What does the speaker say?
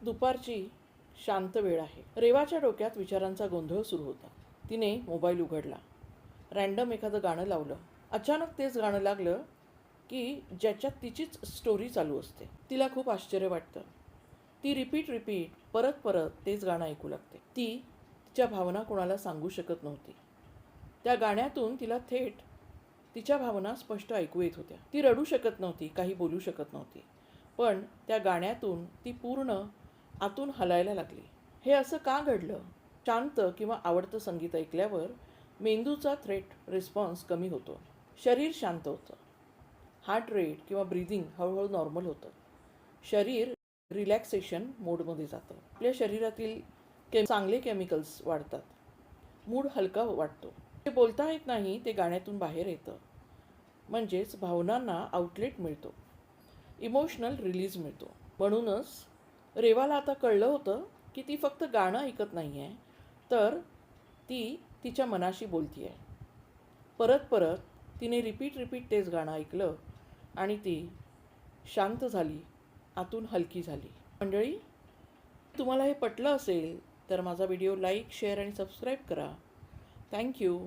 दुपारची शांत वेळ आहे. रेवाच्या डोक्यात विचारांचा गोंधळ सुरू होता. तिने मोबाईल उघडला, रँडम एखादं गाणं लावलं. अचानक तेच गाणं लागलं की ज्याच्यात तिचीच स्टोरी चालू असते. तिला खूप आश्चर्य वाटतं. ती रिपीट परत परत तेच गाणं ऐकू लागते. ती तिच्या भावना कोणाला सांगू शकत नव्हती. त्या गाण्यातून तिला थेट तिच्या भावना स्पष्ट ऐकू येत होत्या. ती रडू शकत नव्हती, काही बोलू शकत नव्हती, पण त्या गाण्यातून ती पूर्ण आतून हलायला लागली. हे असं का घडलं? शांत किंवा आवडतं संगीत ऐकल्यावर मेंदूचा थ्रेट रिस्पॉन्स कमी होतो, शरीर शांत होतं, हार्ट रेट किंवा ब्रीदिंग हळूहळू नॉर्मल होतं, शरीर रिलॅक्सेशन मोडमध्ये जातं, आपल्या शरीरातील चांगले केमिकल्स वाढतात, मूड हलका वाटतो. ते बोलता येत नाही ते गाण्यातून बाहेर येतं, म्हणजेच भावनांना आउटलेट मिळतो, इमोशनल रिलीज मिळतो. म्हणूनच रेवाला आता कळलं होतं की ती फक्त गाणं ऐकत नाही आहे, तर ती तिच्या मनाशी बोलती आहे. परत परत तिने रिपीट तेच गाणं ऐकलं आणि ती शांत झाली, आतून हलकी झाली. मंडळी, तुम्हाला हे पटलं असेल तर माझा व्हिडिओ लाईक, शेअर आणि सबस्क्राईब करा. थँक्यू.